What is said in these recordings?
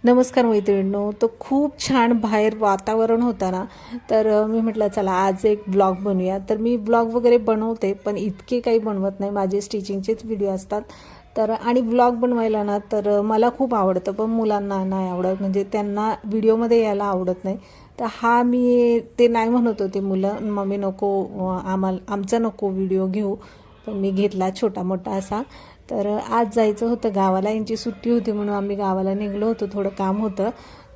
नमस्कार मैत्रिणींनो. तो खूप छान बाहेर वातावरण होतं ना, तर मी म्हटलं चला आज एक ब्लॉग बनवूया. तर मी ब्लॉग वगैरे बनवते, पण इतके काही बनवत नाही. माझे स्टिचिंगचेच व्हिडिओ असतात. तर आणि ब्लॉग बनवायला ना तर मला खूप आवडतं, पण मुलांना नाही आवडत. म्हणजे त्यांना व्हिडिओमध्ये यायला आवडत नाही. तर मी ते नाही म्हणत होते मुलं, मम्मी नको, आमचा नको व्हिडिओ घेऊ. पण मी घेतला छोटा मोठा असा. तर आज जायचं होतं गावाला, यांची सुट्टी होती म्हणून आम्ही गावाला निघलो होतो, थोडं काम होतं.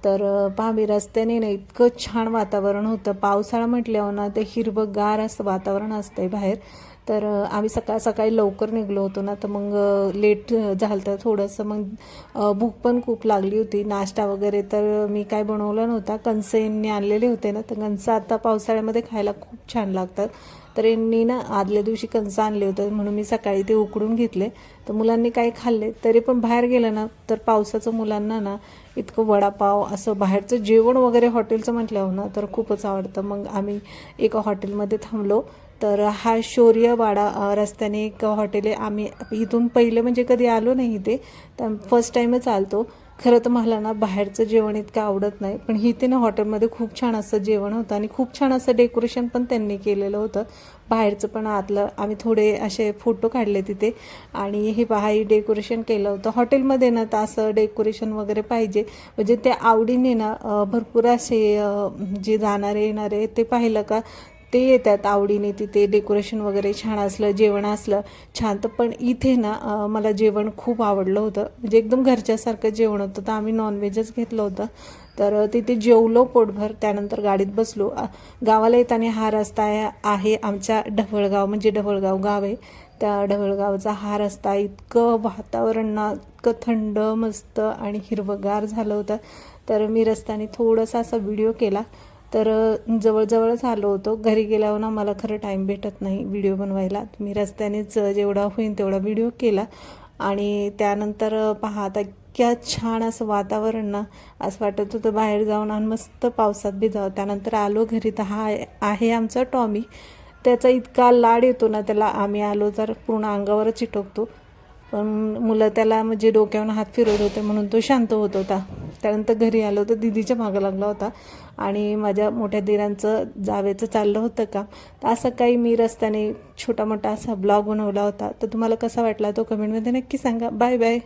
तर पहा मी रस्त्याने ना इतकं छान वातावरण होतं. पावसाळा म्हटल्यावर ना ते हिरवंगार असं वातावरण असतंय बाहेर. तर आम्ही सकाळ सकाळी लवकर निघलो होतो ना, तर मग लेट झालं तर थोडंसं मग भूक पण खूप लागली होती. नाश्ता वगैरे तर मी काय बनवलं नव्हता, कणसं यांनी आणलेले होते ना, तर कणसं आता पावसाळ्यामध्ये खायला खूप छान लागतात. तर यांनी ना आदल्या दिवशी कणसं आणले होते म्हणून मी सकाळी ते उकडून घेतले. तर मुलांनी काही खाल्ले, तरी पण बाहेर गेलं ना तर पावसाचं मुलांना ना इतकं वडापाव असं बाहेरचं जेवण वगैरे हॉटेलचं म्हटल्यावर ना तर खूपच आवडतं. मग आम्ही एका हॉटेलमध्ये थांबलो. तर हा शौर्यवाडा रस्त्याने एक हॉटेल आहे. आम्ही इथून पहिले म्हणजे कधी आलो नाही इथे, तर फर्स्ट टाईमच आलतो. खरं तर मला ना बाहेरचं जेवण इतकं आवडत नाही, पण इथे ना हॉटेलमध्ये खूप छान असं जेवण होतं आणि खूप छान असं डेकोरेशन पण त्यांनी केलेलं होतं. बाहेरचं पण आतलं आम्ही थोडे असे फोटो काढले तिथे. आणि हे पहा डेकोरेशन केलं होतं हॉटेलमध्ये ना, तर असं डेकोरेशन वगैरे पाहिजे म्हणजे ते आवडीने ना भरपूर असे जे जाणारे येणारे ते पाहिलं का ते येतात आवडीने. तिथे डेकोरेशन वगैरे छान असलं, जेवण असलं छान. तर पण इथे ना मला जेवण खूप आवडलं होतं, म्हणजे एकदम घरच्यासारखं जेवण होतं. तर आम्ही नॉनव्हेजच घेतलं होतं. तर तिथे जेवलो पोटभर. त्यानंतर गाडीत बसलो. गावाला येताना हा रस्ता आहे आमच्या ढवळगाव, म्हणजे ढवळगाव गाव आहे. त्या ढवळगावचा हा रस्ता इतकं वातावरण ना इतकं थंड मस्त आणि हिरवंगार झालं होतं. तर मी रस्त्याने थोडासा असा व्हिडिओ केला. तर जवळजवळच आलो होतो. घरी गेल्यावर ना मला खरं टाईम भेटत नाही व्हिडिओ बनवायला. मी रस्त्यानेच जेवढा होईल तेवढा व्हिडिओ केला. आणि त्यानंतर पहा आता इतक्या छान असं वातावरण ना, असं वाटत होतं बाहेर जाऊन आणि मस्त पावसात भिजावं. त्यानंतर आलो घरी. तर हा आहे आमचा टॉमी. त्याचा इतका लाड येतो ना त्याला, आम्ही आलो तर पूर्ण अंगावरच चिटकतो. पण मुलं त्याला म्हणजे डोक्यावरून हात फिरवत होते म्हणून तो शांत होत होता. त्यानंतर घरी आलो तर दिदीच्या मागं लागला होता आणि माझ्या मोठ्या दिरांचं जावेचं चाललं होतं का. तर असं काही मी रस्त्याने छोटा मोठा असा ब्लॉग बनवला होता. तर तुम्हाला कसा वाटला तो कमेंटमध्ये नक्की सांगा. Bye bye.